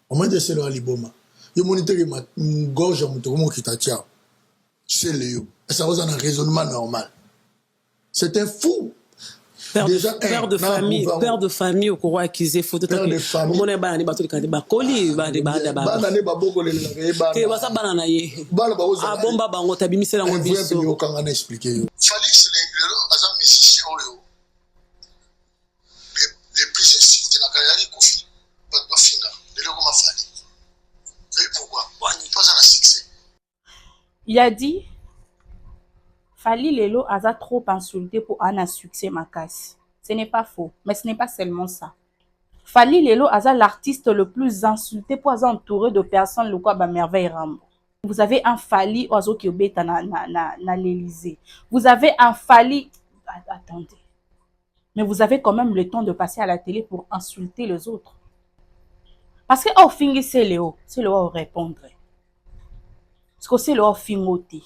On m'a dit c'est le liboma. Il moniteur ma gorge à mon tour qui t'a tia. C'est Léo. Et ça va un raisonnement normal. C'est un fou. Déjà, père de famille au courant accusé photo père de famille. On est banani bato kandi bakoli bande banda baba. Banane baboko le la ke basa banana ye. Bala baoza. Ah bomba bango tabimisela ngo biso. Vous pouvez pas expliquer. Félix le azam musicien oyo. Les plus insultés na kayali kofi. Pas de bafinga. Le comment fali. Vous savez pourquoi? Il pas un succès. Il a dit Fali Lelo a trop insulté pour un succès makasi. Ce n'est pas faux, mais ce n'est pas seulement ça. Fali Lelo a l'artiste le plus insulté pour être entouré de personnes le quoi ba merveille Rambo. Vous avez un Fali oiseau qui obéit na l'Élysée. Vous avez un Fali attendez. Mais vous avez quand même le temps de passer à la télé pour insulter les autres. Parce que au fin c'est Léo répondre. Parce que c'est Léo fingoté.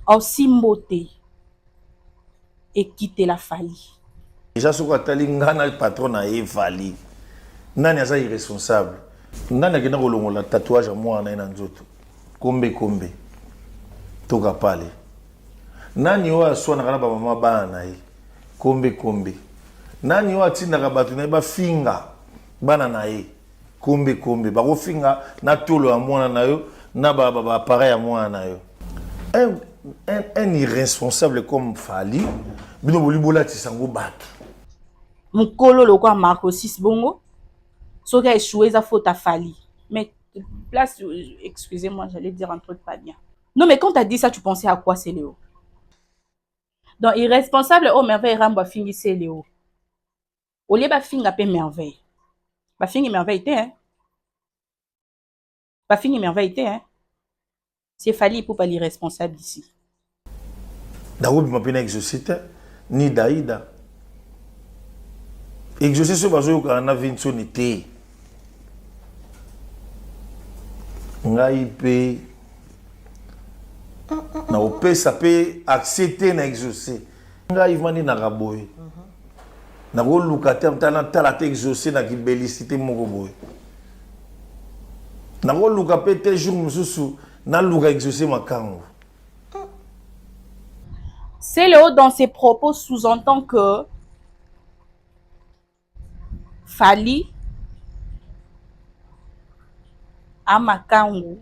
Aussi moté et quitter la Fali. Déjà, ce que tu le patron a Fali. Nani est irresponsable. Nani a le tatouage à moi en un autre. Kombe. Toka pale. Nani wa swana kana ba mama bana yi. Kombe. Nani wa tinda ka batu na ba finga bana na yi. Kombe. Ba ko finga na tolo ya mwana na yo na ba appareil ya mwana na yo. Un irresponsable comme Fali, bino bolibola tisango bato. Mukolo le quoi Marco 6 bongo. So qui a échoué sa faute à Fali. Mais place, excusez-moi, j'allais dire un truc pas bien. Non mais quand tu as dit ça, tu pensais à quoi c'est Léo? Donc irresponsable oh merveille Rambo fingi c'est Léo. Au lieu ba finga pe merveille. Ba fingi merveille hein. C'est Fali pour pas l'irresponsable ici. Daobi m'a peine exaucé ni Daïda. Exaucé ce bazo ko na vinso ni te. Ngai pe na opé ça peut accepter na exaucé. Ngai vani na raboy. Na go lukate mtana tala te exaucé na kibelicité moko boy. Na go lukape te jour mususu na luka exaucé makango. C'est Léo dans ses propos sous-entend que Fali a makango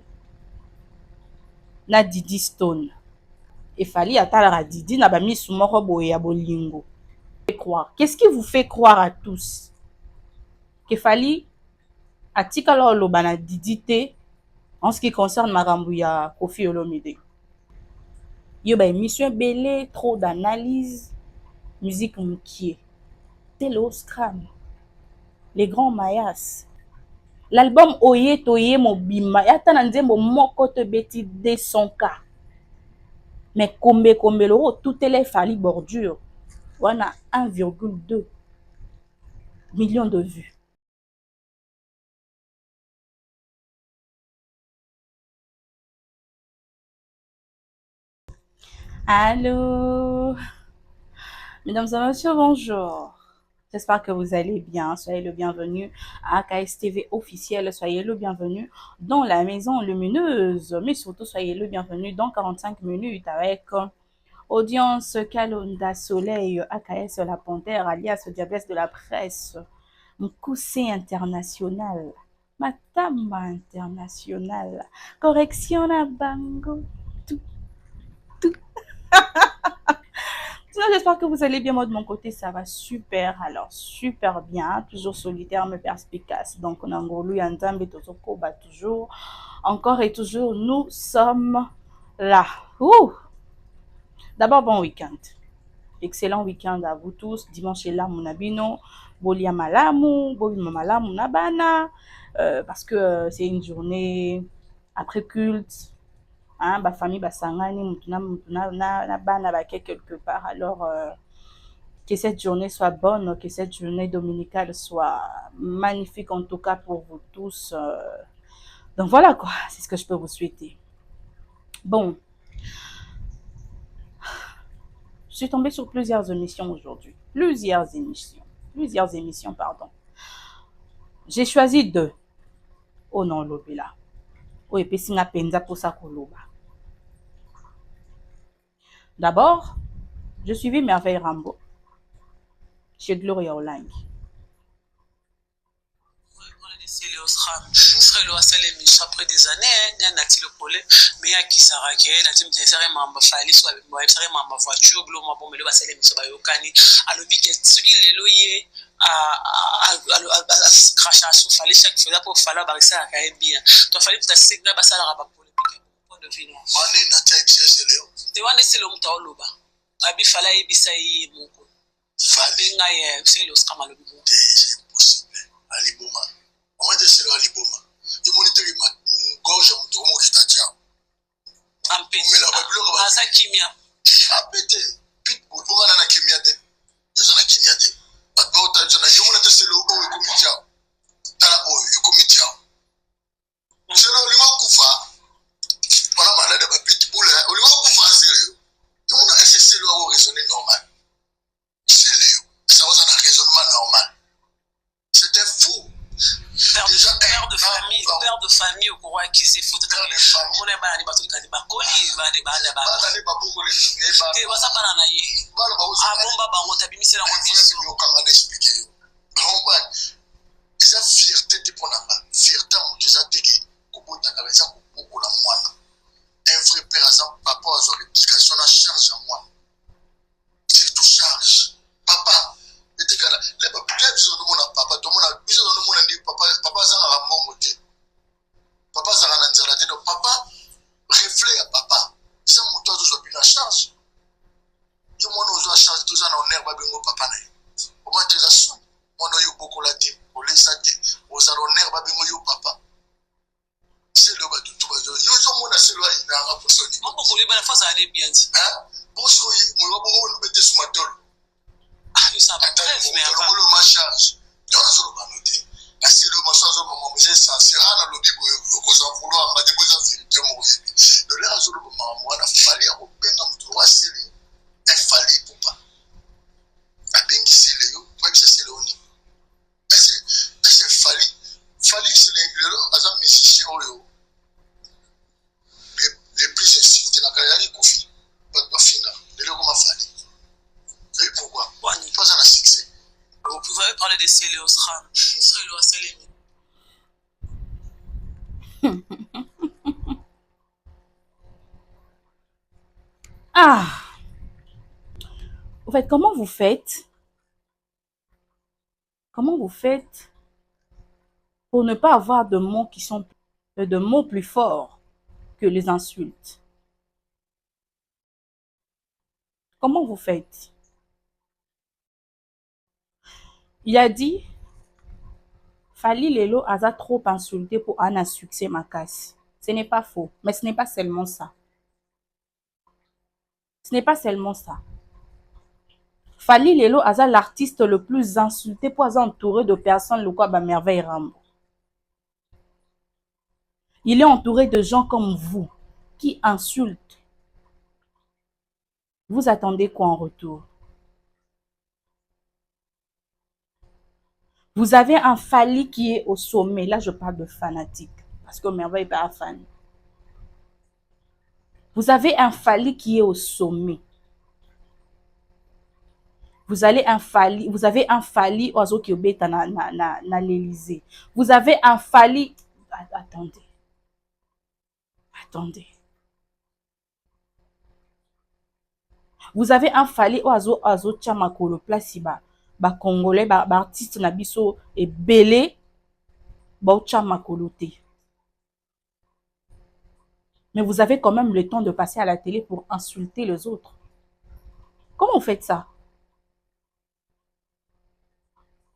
na Didi Stone. Et Fali a talara Didi na ba misu moko boye ya bolingo. Qu'est-ce qui vous fait croire à tous que Fali a tikala lobana Didi te en ce qui concerne makambo ya Koffi Olomide? Yo ba émission belé, trop d'analyse, musique moukié. C'est le scram. Les grands mayas. L'album Oye Toye Mobima, yata nanzembo moko te beti 200K. Mais kombe l'euro, tout est les Fali bordure. On a 1,2 million de vues. Allô, mesdames et messieurs, bonjour. J'espère que vous allez bien. Soyez le bienvenu à AKS TV officiel. Soyez le bienvenu dans la maison lumineuse. Mais surtout, soyez le bienvenu dans 45 minutes avec audience Kalonda Soleil, AKS La Panthère, alias Diablesse de la presse, Mkoussé international, Matamba international, correction à Bango. Sinon, j'espère que vous allez bien. Moi, de mon côté, ça va super. Alors, super bien. Toujours solitaire, mais perspicace. Donc, on a toujours. Encore et toujours, nous sommes là. D'abord, bon week-end. Excellent week-end à vous tous. Dimanche est là, mon abino. Bolia malamu, bolia malamu nabana. Parce que c'est une journée après culte. Hein, ba famille ba sangani mutuna bana ba quelque part. Alors que cette journée soit bonne, que cette journée dominicale soit magnifique en tout cas pour vous tous. Donc voilà quoi, c'est ce que je peux vous souhaiter. Bon, je suis tombée sur plusieurs émissions aujourd'hui. Plusieurs émissions, pardon. J'ai choisi deux. oyo na olobela oyo epesi nga mpenza mposa koloba. D'abord, je suivis Merveille Rambo chez Gloria Olangi. Après des années, il y a un problème, mais il y a qui s'arrête, il y a qui s'arrête, mais il soit ma voiture, ma bombe, le bassin, mais ça va yokani. Alors, bien que ce qui est loyer à cracher sur fallait chaque fois pour faire la barrière à cahier bien. Toi, fallait que tu sais que la basse à la rabat pour le point de vue. On est dans cette situation. Tu vois, c'est le mouton au loba. Abi fala et bisaï moko. Fallait nga c'est le scam à l'objet. C'est impossible. Aliboma. On va dire c'est Aliboma. Il moniteur ma gorge à mon qui t'a dit. En pété. Asa kimia. A pété. Pitbull. Vous allez na kimia de. Ils ont na kimia de. Maintenant, tu as dit, je moniteur c'est le haut et comité. T'as la haut et comité. C'est là où il va koufa. Voilà malade de ma pitbull. Il va koufa sérieux. Il va essayer de raisonner normal. Sérieux. Ça va un raisonnement normal. C'était fou. Père de famille au courant qui s'est foutu dans les femmes. On est pas les bateaux qui ba koli ba de ba de ba. Ba ba beaucoup les ba. Et va ça pas na yé. Ah bon ba on t'a bimisi la on yo kama expliquer. On va esa fierté de pour namba. Fierté mon déjà teki. Ko bota ka ça ko la moine. Un vrai père à ça papa a son éducation la charge à moi. C'est tout charge. Papa était là les papiers besoin de mon papa tout le monde a besoin de mon dit papa ça a bon moté. Papa ça a nzala de papa reflet à papa. Ça mon toi toujours bien la charge. Je m'en ose la charge tout ça en herbe bingo papa na. Au moins tu as son. Mon yo beaucoup la tête. Au laisser tête. Aux en herbe bingo yo papa. C'est le bas tout bas. Yo mon a c'est là il a pour son. Mon beaucoup les balles face à aller bien. Hein? Bon ce que mon bon mettre sur ma tole. Ah, ça va très bien. Le ma charge. Yo na solo ba noter. La c'est le massage maman mais c'est ça c'est à lobby ko ça vouloir ma déposer vérité mon. De là solo maman moi na fallait au benga mutu wa sele. Il fallait pour pas. A bengi sele yo, moi c'est sele oni. C'est fallait c'est le azam musicien yo. Les plus insultés na kayani kofi. Pas fina. Le comment fallait. Et pourquoi? Pas un succès. Vous pouvez parler de Céléos Ram. Céléos Célémi. Ah! En fait, comment vous faites pour ne pas avoir de mots qui sont de mots plus forts que les insultes? Comment vous faites? Il a dit, Fally Lelo a trop insulté pour un succès makasi. Ce n'est pas faux, mais ce n'est pas seulement ça. Ce n'est pas seulement ça. Fally Lelo a l'artiste le plus insulté pour être entouré de personnes le quoi Merveille Rambo. Il est entouré de gens comme vous qui insultent. Vous attendez quoi en retour? Vous avez un Fally qui est au sommet. Là, je parle de fanatique. Parce que Merveille n'est pas un fan. Vous avez un Fally qui est au sommet. Vous avez un Fally oiseau qui obéit na l'Élysée. Vous avez un Fally. Attendez. Vous avez un Fally oiseau tchamakolo place iba. Ba Congolais, ba artiste na biso et belé ba tchamakolo te. Mais vous avez quand même le temps de passer à la télé pour insulter les autres. Comment vous faites ça?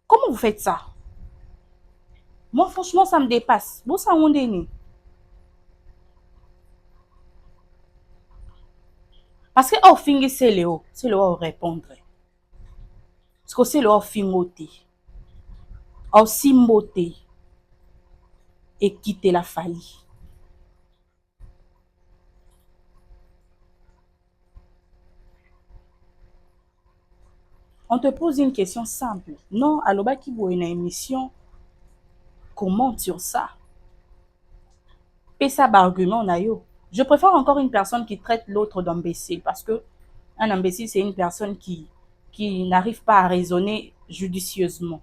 Comment vous faites ça? Moi, franchement, ça me dépasse. Bon, ça, on est. Parce que au fin, c'est Léo répondre. Parce que c'est Léo fingoté. Au simboté. Et quitter la Fally. On te pose une question simple. Non, Aloba Kibo, une émission commente sur ça. Pesa argument na yo. Je préfère encore une personne qui traite l'autre d'imbécile parce que un imbécile, c'est une personne qui n'arrive pas à raisonner judicieusement.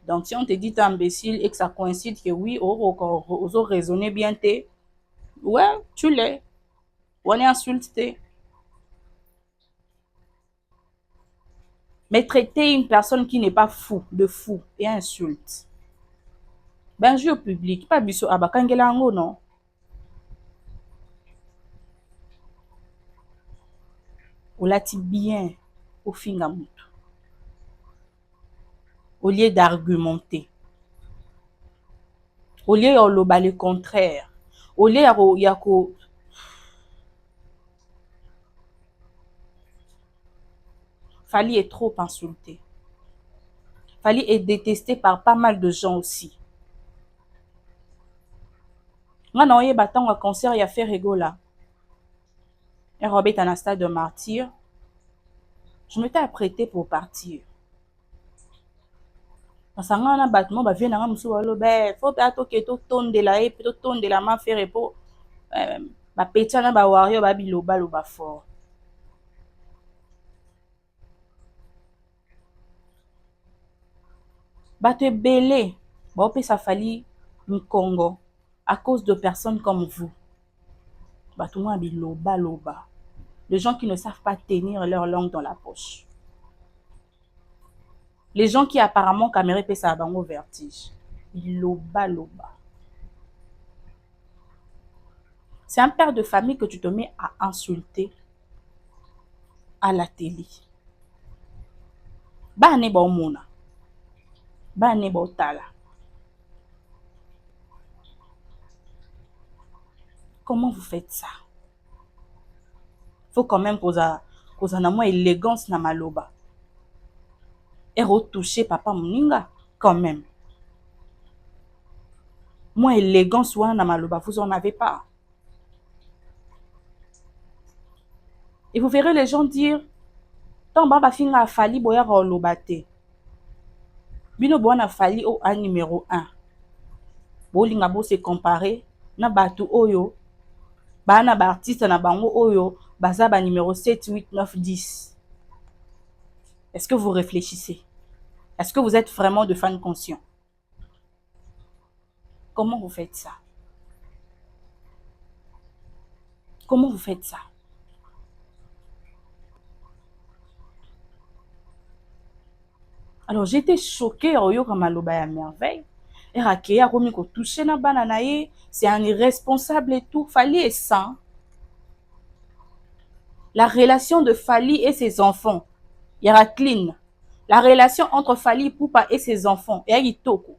Donc, si on te dit imbécile et que ça coïncide que oui, on raisonner bien, ouais, tu l'es. On est insulté. Mais traiter une personne qui n'est pas fou, de fou, et insulte. Ben, je au public, pas biso abakangela ngo non. On l'a dit bien au fingamutu. Au lieu d'argumenter. Au lieu de le contraire. Au lieu de Fali est trop insulté. Fali est détesté par pas mal de gens aussi. Moi, non, il y a un concert, il y a fait rigola. Et Robert est en stade de martyr. Je m'étais apprêtée pour partir. Parce que na battement ba vient na musu walo be faut pas to ke to tonde la e to tonde la ma faire po ba pecha na ba wario ba biloba lo ba fort. Ba te belé ba pe ça fali mu Congo à cause de personnes comme vous. Ba tout moi biloba loba. Les gens qui ne savent pas tenir leur langue dans la poche. Les gens qui apparemment caméra pe ça bango vertige. Biloba loba. C'est un père de famille que tu te mets à insulter à la télé. Bane ba omona. Bane ba otala. Comment vous faites ça? Faut quand même poser na moi élégance na maloba. Et retoucher papa moninga quand même. Moi élégance wana na maloba, vous en avez pas. Et vous verrez les gens dire tant baba finga fali boya roloba te. Bino bona fali au a numéro 1. Bolinga bo se comparer na batu oyo bana ba artiste na bango oyo baza ba numéro 7, 8, 9, 10. Est-ce que vous réfléchissez? Est-ce que vous êtes vraiment de fans conscients? Comment vous faites ça? Comment vous faites ça? Alors j'étais choquée au yo comme aloba ya merveille. Et rakeya komi ko toucher na bana na ye, c'est un irresponsable et tout. Fali est sain. La relation de Fali et ses enfants, yara clean. La relation entre Fali Poupa et ses enfants, yara toko.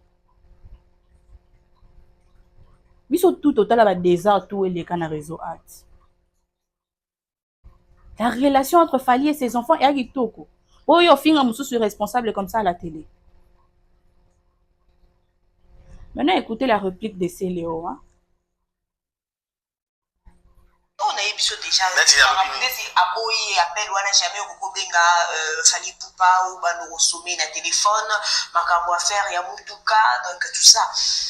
Biso tout total ba désert tout et les canaux réseau art. La relation entre Fali et ses enfants, yara toko. Oh yo finga mususu responsable comme ça à la télé. Maintenant écoutez la réplique de Céléo, hein. On a eu déjà aboyi appel wana jamais okobenga Fali Poupa ou bano sommet na téléphone makambo affaire ya mutuka donc tout ça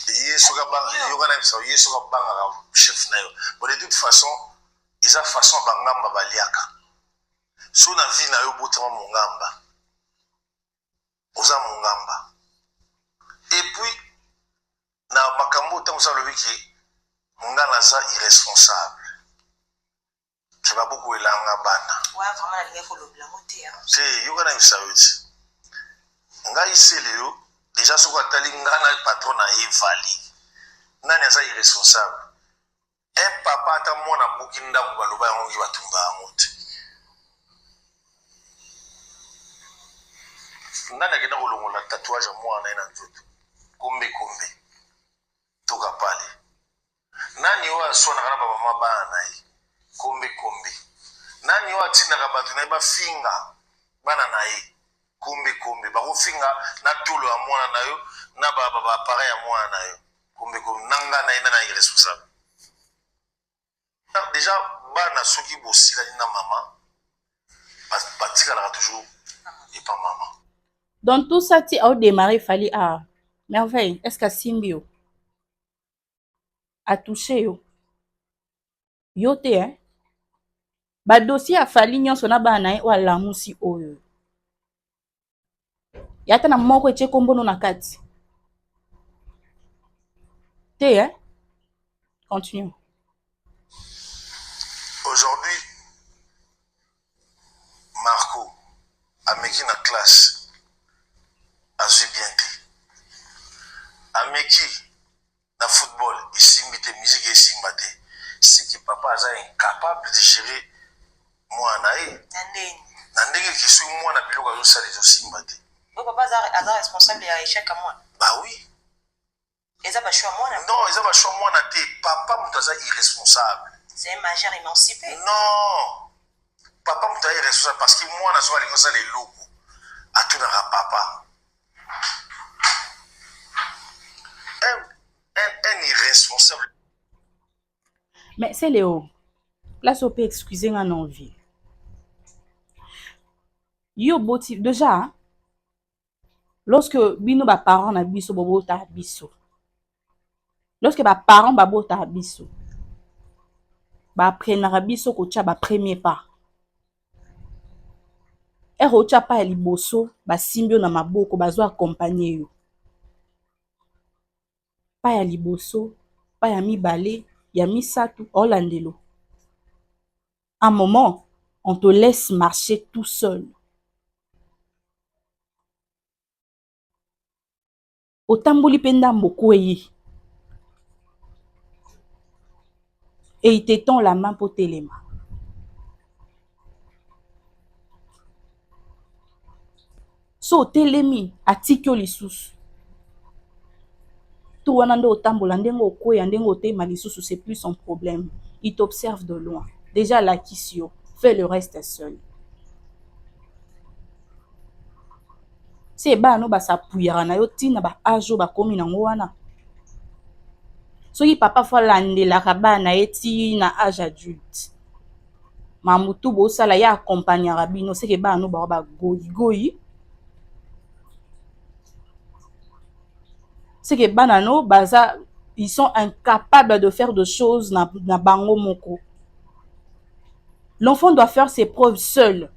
yesoka banga yokana bisa yesoka banga chef na yo bon de toute façon eza façon bangamba baliaka so na vie na yo botama mongamba oza mongamba et puis na makambo tango ça le wiki ngana za irresponsable. Je vais beaucoup elanga bana. Ouais, vraiment la ligne faut le blamoter. C'est yo kana misawiti. Nga iseleo déjà soko atali ngana patron na Evali. Nani aza irresponsable. Un papa ata mona bukinda ko baloba yango batumba amote. Nani akenda kolongola tatouage mwana na nzoto. Kombe kombe. Toka pale. Nani wa sona kana baba mabana na ye. Kombe kombe. Nani wa tina ka batu na ba finga bana na ye. Kombe kombe. Ba ko finga na tolo ya mwana na yo na baba appareil ya mwana na yo. Kombe kombe nanga na ina na irresponsable. Déjà bana soki bosila na mama batika la toujours et pas maman. Dans tout ça tu as démarré Fali à merveille. Est-ce qu'à Simbio a touché yo. Yo te, hein? Ba dossier a fali nyonso na bana ye wa lamusi oyo. Yata na moko eche kombono na kati. Te, hein? Continue. Aujourd'hui, Marco a meki na classe. Azui bien te. A meki na football, isimbi te, musique isimba te. C'est que papa est incapable de gérer moi nae. Nandenge qui suis moi na biloko yo sala zo simba te. Papa est responsable de l'échec à moi. Bah oui. Ils ont pas choix moi. Non, ils ont pas choix moi na te. Papa mutaza irresponsable. C'est un majeur émancipé. Non. Papa mutaza irresponsable parce que moi na so ali ça les locaux. Atunara papa. Un irresponsable. Mais c'est Léo. Là, ça peut excuser un envie. Yo boti déjà hein? Lorsque bino ba parents na biso bobo ta biso. Lorsque ba parents babo ta biso. Ba prenara biso ko tia ba premier pas. E ro tia pa liboso ba simbio na maboko bazo accompagner yo. Pa ya liboso, pa ya mibale, ya misato, olandelo. À un moment, on te laisse marcher tout seul. Otamboli penda mboko yi. Et il t'étend la main pour téléma. So telemi atikyo lisusu. Tout wanande otambola ndenge okoya ndenge otema lisusu, c'est plus son problème. Il t'observe de loin. Déjà la kisio, fais le reste seul. C'est ba no ba sapuyara na yo tina ba ajo ba komi nango wana. Soki papa fa landela bana eti na âge adulte. Mamutu bo sala ya accompagnera bino, c'est que ba no ba goyi. C'est que banano baza ils sont incapables de faire des choses na bango moko. L'enfant doit faire ses preuves seul.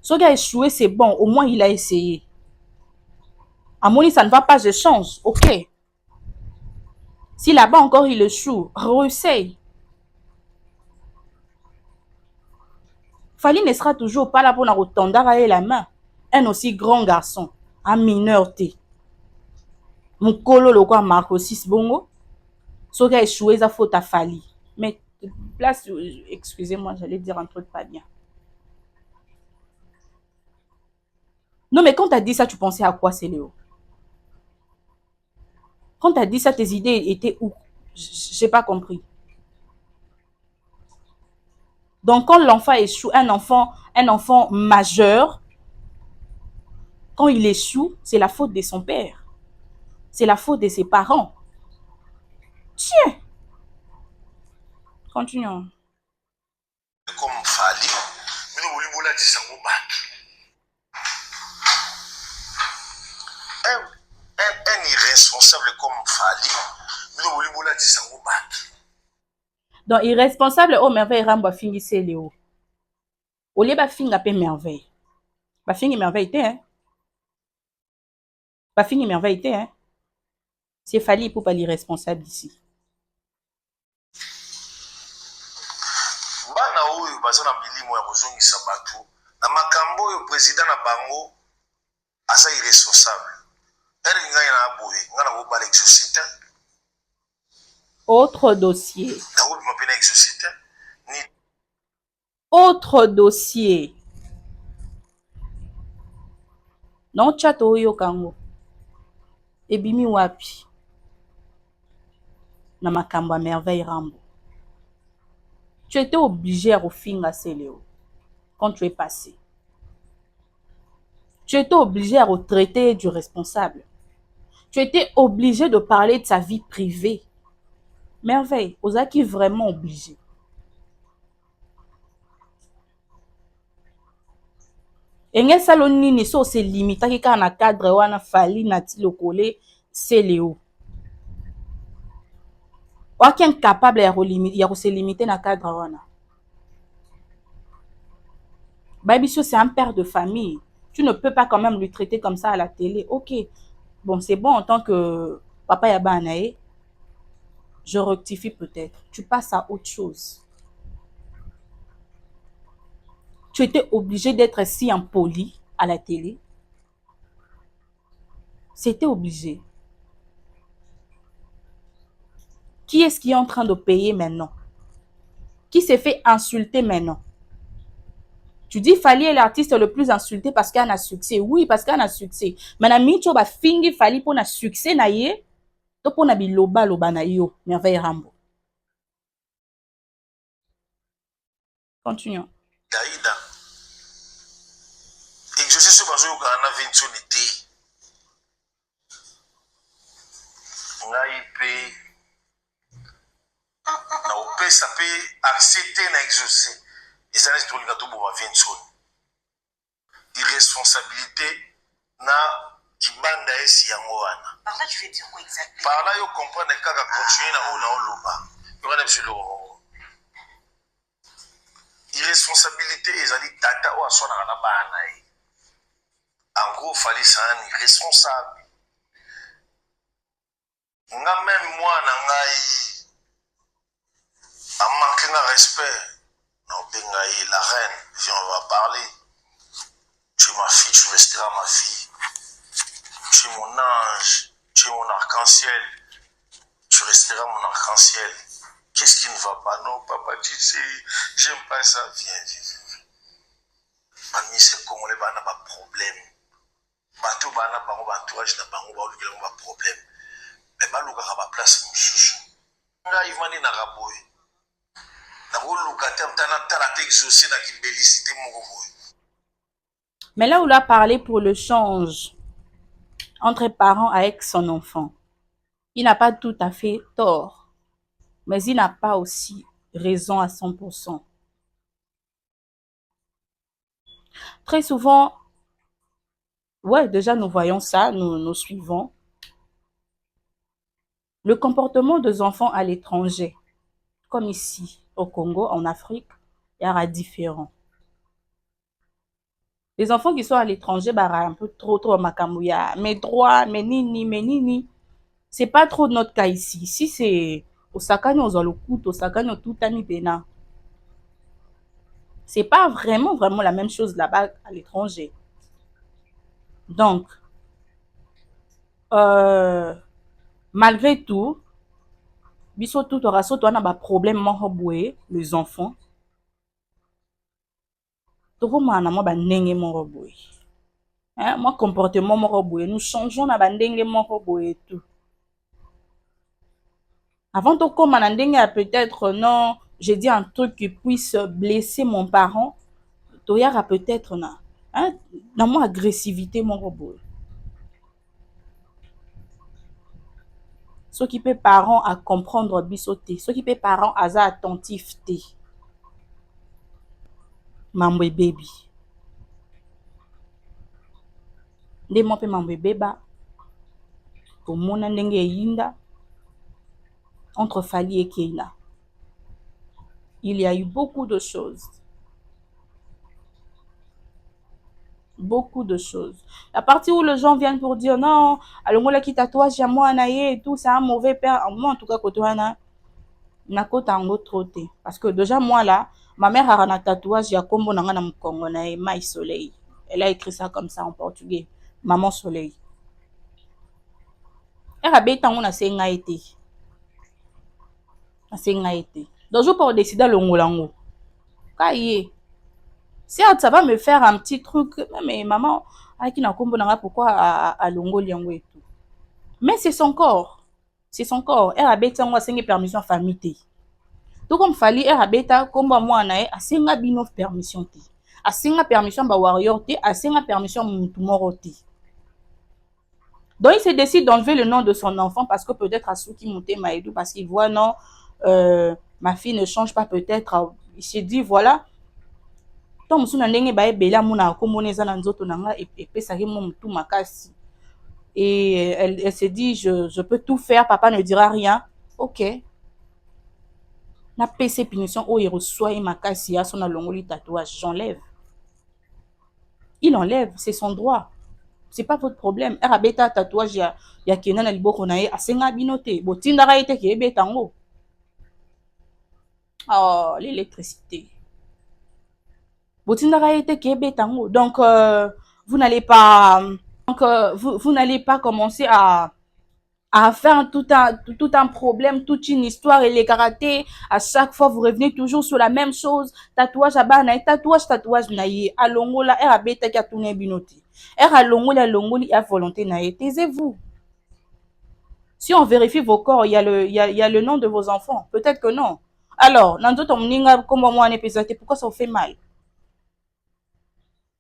Ce qui a échoué, c'est bon, au moins il a essayé. À mon avis, ça ne va pas, je change, ok. Si là-bas encore il échoue, réessaye. Fali ne sera toujours pas là pour nous retendre la main. Un aussi grand garçon, un mineur T. Mukolo le quoi Marco 6 bongo. Ce qui a échoué, ça faute à Fali. Mais place, excusez-moi, j'allais dire un truc pas bien. Non, mais quand tu as dit ça, tu pensais à quoi, Céléo? Quand tu as dit ça, tes idées étaient où? Je n'ai pas compris. Donc, quand l'enfant échoue, un enfant majeur, quand il échoue, c'est la faute de son père. C'est la faute de ses parents. Tiens. Continuons. Comme Fali, mais nous voulons la dire un irresponsable comme Fali, mais nous voulons la dire. Donc, irresponsable, oh merveille, Rambo fingi c'est Léo. Au lieu de finir un merveille. Ba fingi merveille, hein? Ba fingi merveille, hein? C'est Fali pour pas l'irresponsable ici. Bana oyo baza na bilimo ya kozongisa bato na makambo oyo président na bango asa irresponsable. Ere ngai na boye ngana go bala exorciste. Autre dossier. Na go bima pena exorciste. Ni autre dossier. Non chat oyo kango. Ebimi wapi. Na makambo ya merveille Rambo. Tu étais obligé à refinga Céléo quand tu es passé. Tu étais obligé à retraiter du responsable. Tu étais obligé de parler de sa vie privée. Merveille, Ozaki vraiment obligé. Enge saloni ni so se limita ki ka na cadre wana Fali na ti lokole Céléo. Waki incapable ya se limiter na cadre wana. Babiso, c'est un père de famille. Tu ne peux pas quand même lui traiter comme ça à la télé. Ok, bon, c'est bon en tant que papa Yabanae. Je rectifie peut-être. Tu passes à autre chose. Tu étais obligé d'être si impoli à la télé. C'était obligé. Qui est-ce qui est en train de payer maintenant? Qui s'est fait insulter maintenant? Tu dis Fally est l'artiste le plus insulté parce qu'il a un succès. Oui, parce qu'il a un succès. Maintenant, Micho ba fingi Fally pour un succès na ye. To pour na biloba loba na yo. Merveille Rambo. Continuons. Daïda. Exercice sur bazo yoka na ventionité. Ngai pe na opesa pe accepter na exaucer. Et ça reste tout le gâteau pour ma vention. Irresponsabilité na kibanda esi yango wana. Par là, tu veux dire quoi exactement? Par là, yo comprendre kaka continuer na oloba. Yo kana bishilo. Irresponsabilité ezali tata o asona na bana e. En gros, Fally c'est un irresponsable. Nga même moi na ngai a manqué de respect. Non, bengaï, la reine, viens, on va parler. Tu es ma fille, tu resteras ma fille. Tu es mon ange, tu es mon arc-en-ciel. Tu resteras mon arc-en-ciel. Qu'est-ce qui ne va pas? Non, papa, tu sais, j'aime pas ça. Viens. Mami, c'est comme les bana pas problème. Bateau bana bango entourage na bango ba olukela ba problème. Mais baluka ka ba place mususu. Nga ivani na raboy. Mais là où il a parlé pour le change entre parents avec son enfant, il n'a pas tout à fait tort, mais il n'a pas aussi raison à 100%. Très souvent, ouais, déjà nous voyons ça, nous suivons. Le comportement des enfants à l'étranger, comme ici au Congo, en Afrique, il y aura différent. Les enfants qui sont à l'étranger, bah, un peu trop makamouya, mes droits, mes nini. C'est pas trop notre cas ici. Ici, c'est Osaka nous a le coup, Osaka nous tout ami pena. C'est pas vraiment la même chose là-bas à l'étranger. Donc, malgré tout, biso tout aura sauté on a ba problème mohoboué les enfants. Hein, moi comportement mohoboué, nous changeons na bandenge mohoboué et tout. Avant de commencer, peut-être non, j'ai dit un truc qui puisse blesser mon parent. Il y aura peut-être dans mon agressivité mon robot. Ce qui peut parents à comprendre bisoté, ce qui peut parents à attentifté. Mambo baby. Des mots pe mambo beba. Pour mon ndenge yinda entre Fally et Keina. Il y a eu beaucoup de choses. Beaucoup de choses. La partie où les gens viennent pour dire non, alors moi qui tatouage à moi et tout, c'est un mauvais père. Moi en tout cas côté na kota ngo troté parce que déjà moi là, ma mère a un tatouage ya kombo nanga na mkongo na Mai Soleil. Elle a écrit ça comme ça en portugais, Maman Soleil. Elle a bêta on a senga été. A senga été. Donc je peux décider le ngolango. Kaye. Certes, ça va me faire un petit truc, mais maman, pourquoi à Longo Liango et tout. Mais c'est son corps. C'est son corps. Elle a bêta, moi, c'est une permission à famille. Tout comme Fally, elle a bêta, comme moi, elle a une bino permission. Elle a une permission à warrior, elle a une permission à moutumoroté. Donc, il se décide d'enlever le nom de son enfant parce que peut-être à Souki Mouté Maïdou, parce qu'il voit, non, ma fille ne change pas, peut-être. Il se dit, voilà. Et elle se dit, je peux tout faire, papa ne dira rien. Ok. na PC punition oyo reçoit makasi ya son alongoli tatouage, j'enlève. Il enlève, c'est son droit. C'est pas votre problème. Beta tatouage ya kena na liboko na ye asenga binote. Botindaka ete ke beta ngo. Oh, l'électricité. Botindaka ete ke beta ngo. Donc vous n'allez pas vous n'allez pas commencer à faire tout un problème, toute une histoire et les karatés. À chaque fois, vous revenez toujours sur la même chose. Tatouage à bas, tatouage naïe. Alongola, beta qui a tourné binoti. Longoli, à volonté naïe. Taisez-vous. Si on vérifie vos corps, il y a le nom de vos enfants. Peut-être que non. Alors, pourquoi ça vous fait mal?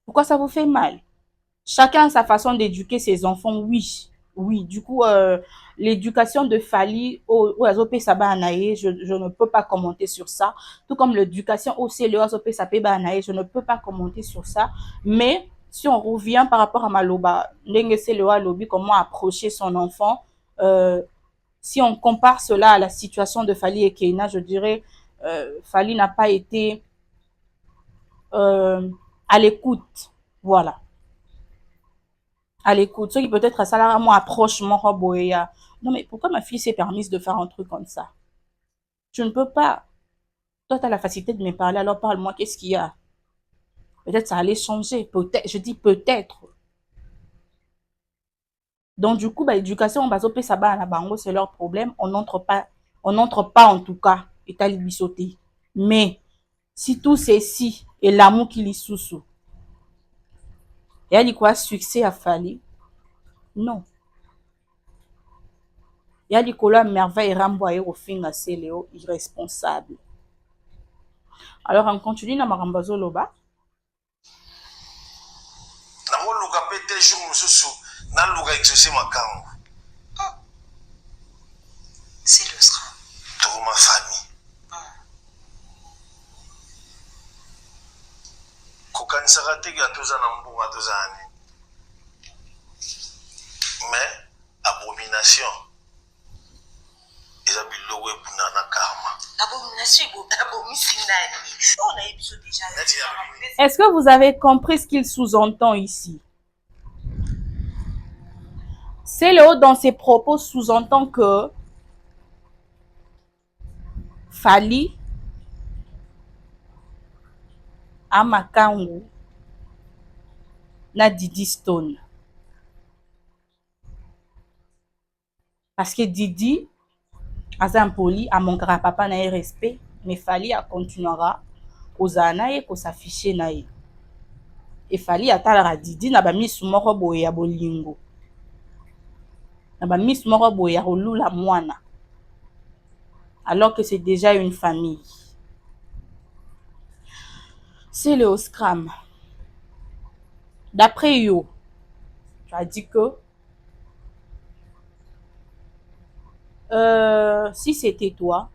Pourquoi ça vous fait mal? Chacun a sa façon d'éduquer ses enfants, oui. Oui, du coup, l'éducation de Fally au Azopé Saba Anaye, je ne peux pas commenter sur ça. Tout comme l'éducation au CLE Azopé Saba Anaye, je ne peux pas commenter sur ça. Mais si on revient par rapport à Maloba, Ndenge CLE Lobby, comment approcher son enfant, si on compare cela à la situation de Fally et Keina, je dirais Fally n'a pas été à l'écoute. Voilà. À l'écoute. Ceux qui peut-être à ça, moi, approche mon boya. Non, mais pourquoi ma fille s'est permise de faire un truc comme ça? Je ne peux pas. Toi, tu as la facilité de me parler, alors parle-moi, qu'est-ce qu'il y a? Peut-être ça allait changer. Peut-être, je dis peut-être. Donc, du coup, éducation, c'est leur problème. On n'entre pas en tout cas, et t'as sauté. Mais, si tout c'est si, et l'amour qui lit sous-sous, et elle dit quoi, succès à Fally? Non. Il y a des couleurs merveilles renvoyées au film à Céléo, irresponsable. Alors, on continue dans Marambazo Loba. C'est le sera. Pour ma famille. Kokanisaka te ya toza na mbunga toza ani. Mais abomination. Eza biloko ebuna na karma. Abomination abomisi nani? On a épisode déjà. Est-ce que vous avez compris ce qu'il sous-entend ici? C'est le haut dans ses propos sous-entend que Fally a makangu na Didi Stone. Parce que Didi aza impoli amonkara papa na respect, mais Fally a continuera kozala na ye s'afficher na ye. Et Fally atalaka Didi na ba misu moko boye ya bolingo. Na ba misu moko boye ya kolula mwana. Alors que c'est déjà une famille. C'est le Oscram. D'après Yo, tu as dit que si c'était toi,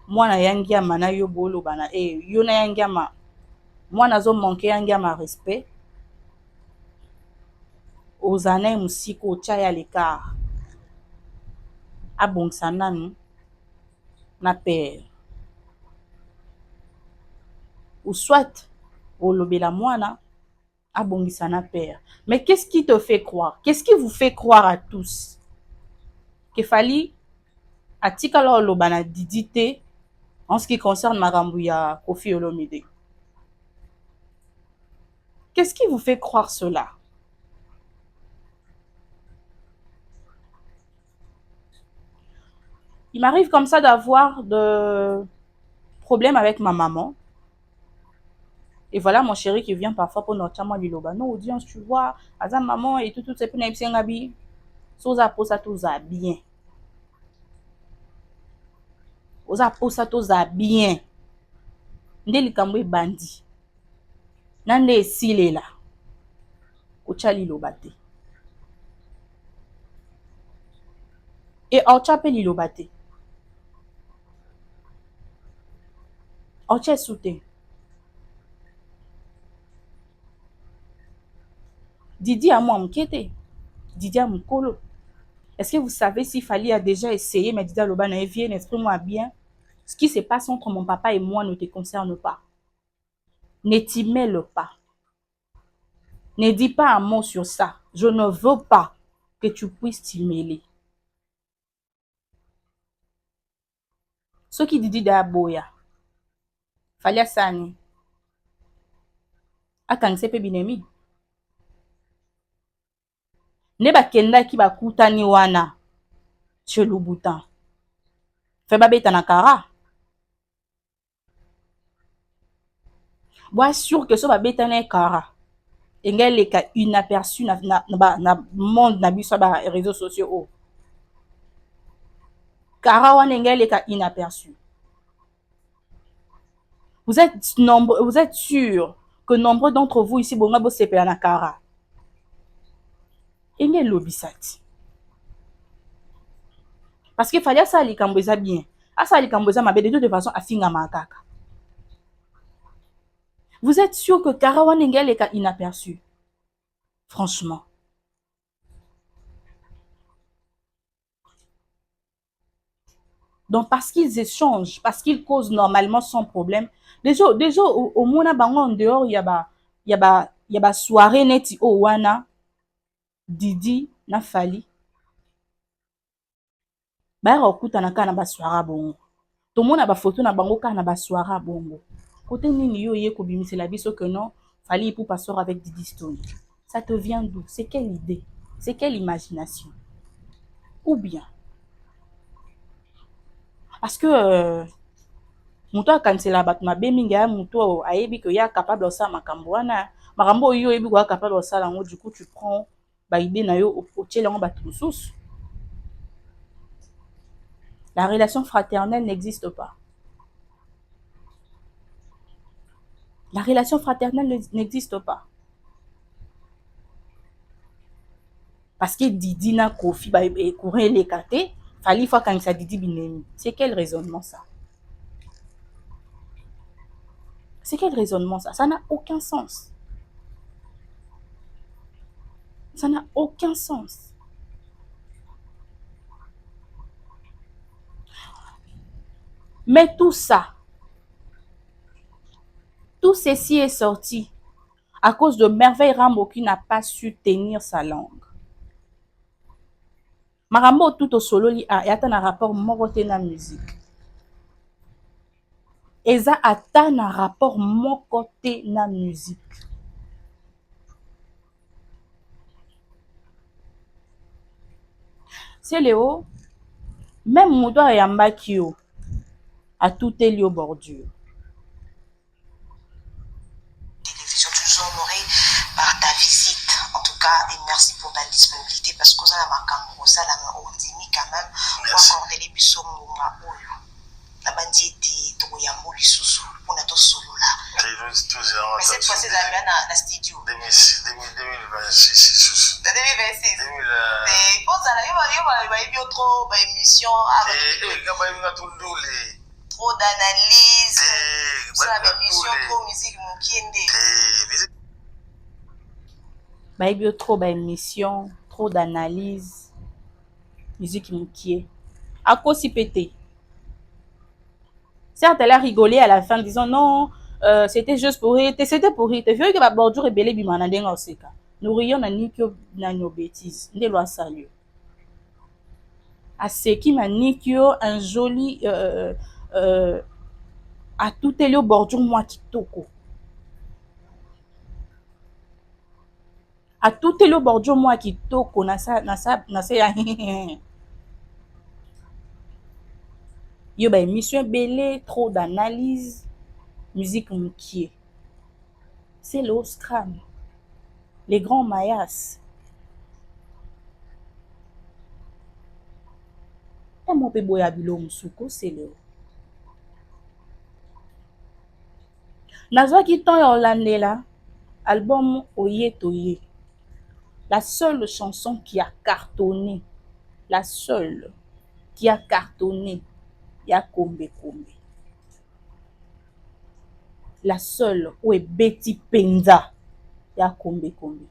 moi na yangiama na yo bolo bana yo na yangiama moi nazo manquer yangiama respect aux années musiko tchaya l'écart abongisa nanu na père ou soit olobela mwana abongisa na père. Mais qu'est-ce qui te fait croire? Qu'est-ce qui vous fait croire à tous que Fally atikala oloba na Didi te en ce qui concerne makambo ya Koffi Olomide? Qu'est-ce qui vous fait croire cela? Il m'arrive comme ça d'avoir de problèmes avec ma maman. Et voilà mon chéri qui vient parfois pour notre moi liloba. Non, audience, tu vois, Azam maman et tout c'est pour n'aimser soza posa toza bien. Oza posa toza bien. Ndeli kamwe bandi. Nande silela. Ocha liloba te. Et ocha pe liloba te. Ocha soutien. Didi a moi mkete. Didi a mkolo. Est-ce que vous savez s'il fallait a déjà essayé, mais dit à Lobana, viens, exprime-moi bien. Ce qui se passe entre mon papa et moi ne te concerne pas. Ne t'y mêle pas. Ne dis pas un mot sur ça. Je ne veux pas que tu puisses t'y mêler. Ce qui dit d'Aboya, fallait sani. Akanse pe binemi. Ne ba kenda ki ba kutani wana. Chez Louboutin. Fait babeta na kara. Bois sûr que ce babeta na kara. Engel les cas inaperçu na monde na biso ba réseaux sociaux. Kara wana engel les cas inaperçu. Vous êtes sûr que nombreux d'entre vous ici bonga bo sepela na kara. Engel lobisati. Parce qu'il fallait ça les camboisa bien. À ça les camboisa ma de toute façon afinga makaka. Vous êtes sûr que kara wana engel les cas inaperçu. Franchement. Donc, parce qu'ils échangent, parce qu'ils causent normalement sans problème. Déjà au moins, en dehors, il y a soirée neti o wana, Didi, na Fali. Ba okuta na kana ba soirée bongo. Tout le monde a ba photo na bango kana ba soirée bongo. Côté nini yo ye ko bimisela biso que non, Fali pour passer avec Didi Stone. Ça te vient d'où? C'est quelle idée? C'est quelle imagination? Ou bien parce que muto akansela bato mabe mingi ya muto ayebi que ya capable osala makambo wana makambo oyo oyebi ko capable osala yango, du coup tu prends ba idée na yo otiela yango bato mosusu. La relation fraternelle n'existe pas. La relation fraternelle n'existe pas. Parce que Didi na Kofi ba courir les katé, fallait fois quand ça Didi binemi. C'est quel raisonnement ça? C'est quel raisonnement ça? Ça n'a aucun sens. Ça n'a aucun sens. Mais tout ça, tout ceci est sorti à cause de Merveille Rambo qui n'a pas su tenir sa langue. Marambo tout au solo li a yata na rapport moko na musique. Eza ata na rapport moko na musique. C'est Léo, même Moudo Yamba Kyo a tout est lié aux bordures. Télévision, toujours honoré par ta visite, en tout cas, et merci pour ta disponibilité parce que ça m'a cambré, ça m'a ondimi quand même pour accorder les bisous m'a oyo. La bandit était toyambo lisusu pour notre solo là. Mais cette fois-ci, ça vient dans studio. 2026. 2026. 2026. Mais pour ça, il y a eu trop d'émissions avec trop d'analyse. Ça avait émission trop musique mukiende. Bah, il y a eu trop d'émissions, trop d'analyse, musique mukie. À quoi s'y péter? Certes, elle a rigolé à la fin, disant non, c'était juste pour rire. C'était pour rire. Tu veux que la bordure est belle, bimanandeng oseka. Nous rions na nikyo na nos bêtises. Ne loi salut. À ce qui m'a nikyo un joli à tout est le bordure moi qui toko. À tout est le bordure moi qui toko na sa ya. Yo ba émission belé, trop d'analyse, musique mukie. C'est l'Oscram, les grands mayas. Et mon bébé a bilo musuko, c'est le. Nazwa qui ton Orlande là, album Oye Toye. La seule chanson qui a cartonné, la seule qui a cartonné, ya Kombe Kombe. La seule où est Betty Penza, ya Kombe Kombe.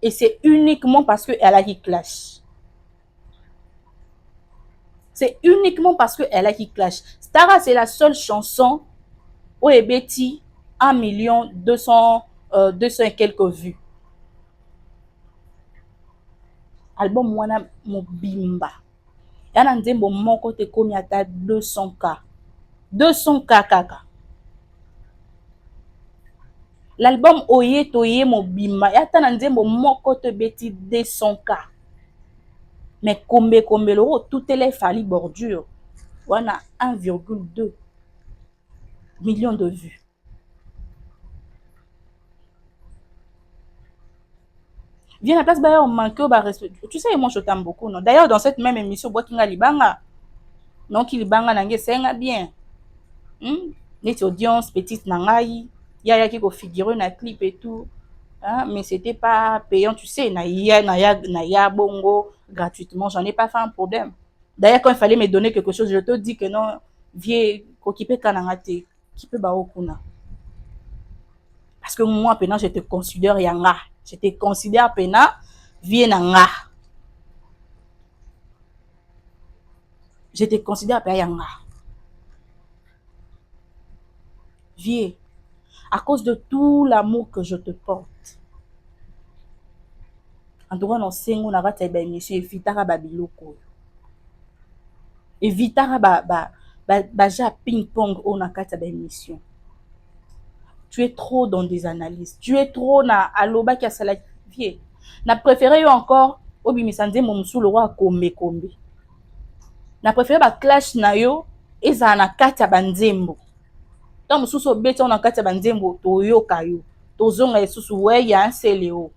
Et c'est uniquement parce qu'elle a dit clash. C'est uniquement parce qu'elle a qui clash. Stara, c'est la seule chanson où Ebeti 1 200 et quelques vues. Album Wana Mobimba. Yana nzembo moko te komi ata 200K. 200K kaka. L'album Oye Toye Mobimba. Yata na nzembo moko te beti 200K. Mais kombe l'euro, tout est les fali bordure. Wana 1,2 million de vues. Viens à la place, bah, on manque au respect. Tu sais, moi, je t'aime beaucoup, non? D'ailleurs, dans cette même émission, Boakinga Libanga, non, qui Libanga n'a pas bien. Les audiences, petite nangaï, yaya qui figurer dans clip et tout. Hein? Mais c'était pas payant, tu sais, naya bongo, gratuitement, j'en ai pas fait un problème. D'ailleurs, quand il fallait me donner quelque chose, je te dis que non, vieux, kokipe kanangate, qui peut ba okuna. Parce que moi, maintenant, je te considère yanga. Je te considère pena vie nanga. Je te considère pena yanga. Vie, à cause de tout l'amour que je te porte. En tout cas, non, c'est on a raté ben monsieur evitara babiloko. Evitara ja ping pong on a kata ben mission. Tu es trop dans des analyses. Tu es trop na aloba qui a sala vie. Na préféré encore obimisanze momsu le roi kombe. Na préféré ba clash na yo eza na kata banzembo. Tant mosusu obeti on a kata banzembo to yo kayo. To zonga esusu we ya nseleo.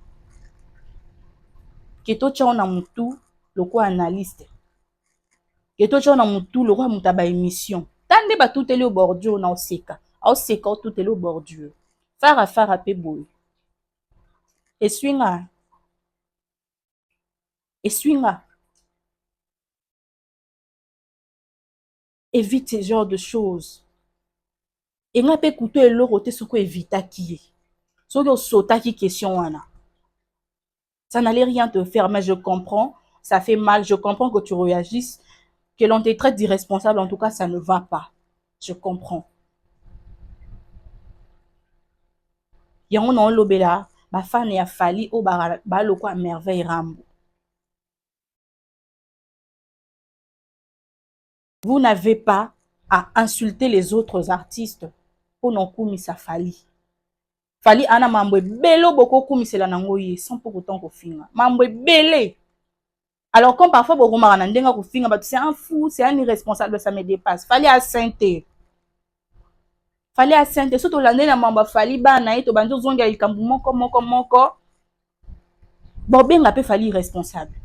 Keto cha na mutu loko analyste. Keto cha na mutu loko mutaba émission. Tande ba tout ele au bordure na oseka. Oseka tout ele au bordure. Fara pe boy. Eswinga. Évite ce genre de choses. Et nga pe kuto eloko te soko evita ki. Soko sota ki question wana. Ça n'allait rien te faire, mais je comprends. Ça fait mal. Je comprends que tu réagisses. Que l'on te traite d'irresponsable, en tout cas, ça ne va pas. Je comprends. Yango non lobela, ba fan ya fali o ba loko a merveille rambo. Vous n'avez pas à insulter les autres artistes pour non kumisa fali. Fali ana mambo belo boko kumisela nango ye sans pour autant ko finga. Mambo belé. Alors comme parfois boko marana ndenga ko finga ba c'est un fou, c'est un irresponsable, ça me dépasse. Fali a sainté. Fali a sainté surtout l'année na mambo fali ba na to banzo zonga ikambu moko. Bon benga pe fali irresponsable.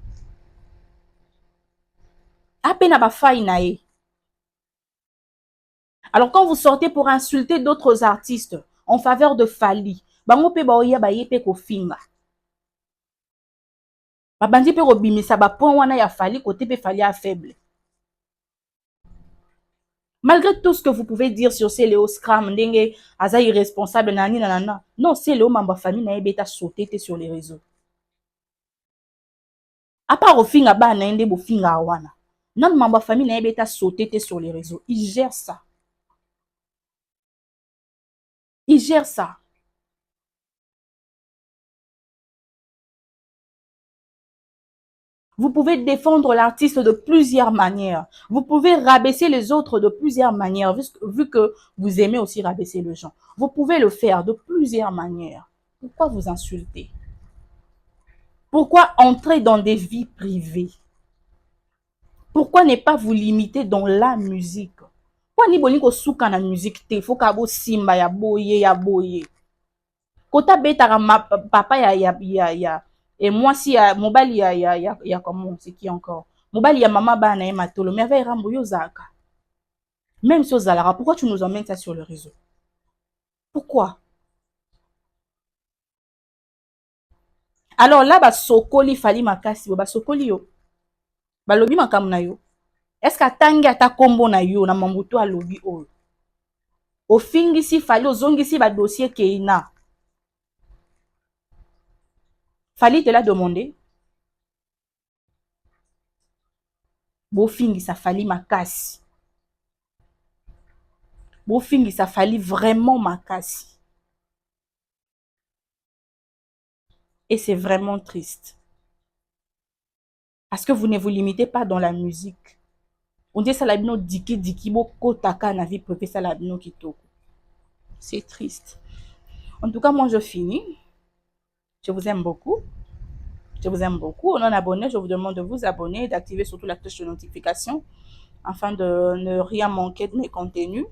Ape na ba faille na ye. Alors quand vous sortez pour insulter d'autres artistes en faveur de Fali, bango pe ba oya ba ye pe ko finga. Ba bandi pe ko bimisa ba point wana ya Fali côté pe Fali a faible. Malgré tout ce que vous pouvez dire sur ces Léo Scram, ndenge aza irresponsable nani nanana. Non, c'est Léo mamba famille na beta sauté sur les réseaux. À part au finga ba na ndé bo finga wana. Non mamba famille na beta sauté sur les réseaux. Il gère ça. Il gère ça. Vous pouvez défendre l'artiste de plusieurs manières. Vous pouvez rabaisser les autres de plusieurs manières, vu que vous aimez aussi rabaisser les gens. Vous pouvez le faire de plusieurs manières. Pourquoi vous insulter? Pourquoi entrer dans des vies privées? Pourquoi ne pas vous limiter dans la musique? Pourquoi ni boni ko souka na musique te? Faut ka bo simba ya boye. Kota betara papa ya et moi si mobile ya comment c'est qui encore? Mobile ya maman bana e matolo mais avec rambo yo zaka. Même si ozalara, pourquoi tu nous emmènes ça sur le réseau? Pourquoi? Alors là ba sokoli fali makasi ba sokoli yo. Ba lobi makamu na yo. Est-ce que tangi ata kombo na yo na mambuto a lobi oyo? Ofingisi fali ozongisi ba dossier keina. Fali te l'a demandé. bofingisa fali makasi. Bofingisa fali vraiment makasi. Et c'est vraiment triste. Parce que vous ne vous limitez pas dans la musique. On dit ça la bino diki boko taka na vie privée ça la bino kitoko. C'est triste. En tout cas, moi je finis. Je vous aime beaucoup. Je vous aime beaucoup. Non abonné, je vous demande de vous abonner et d'activer surtout la cloche de notification afin de ne rien manquer de mes contenus.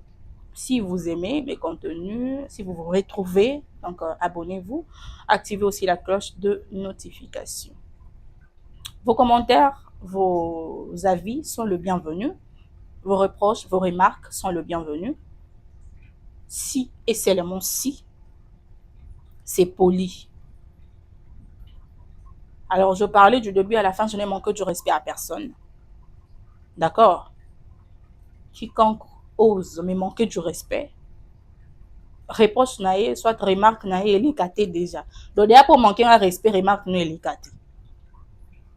Si vous aimez mes contenus, si vous vous retrouvez, donc abonnez-vous. Activez aussi la cloche de notification. Vos commentaires, vos avis sont le bienvenu. Vos reproches, vos remarques sont le bienvenu. Si et seulement si, c'est poli. Alors, je parlais du début à la fin, je n'ai manqué du respect à personne. D'accord? Quiconque ose me manquer du respect, reproche naïe, soit remarque naïe, elle est gâtée déjà. Donc, déjà pour manquer un respect, remarque nous, elle est gâtée.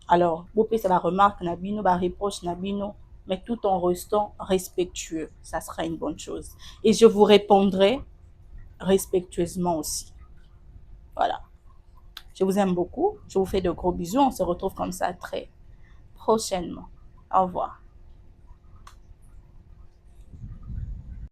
Alors, vous pouvez la remarque nabino, la reproche nabino, mais tout en restant respectueux. Ça sera une bonne chose. Et je vous répondrai respectueusement aussi. Voilà. Je vous aime beaucoup. Je vous fais de gros bisous. On se retrouve comme ça très prochainement. Au revoir.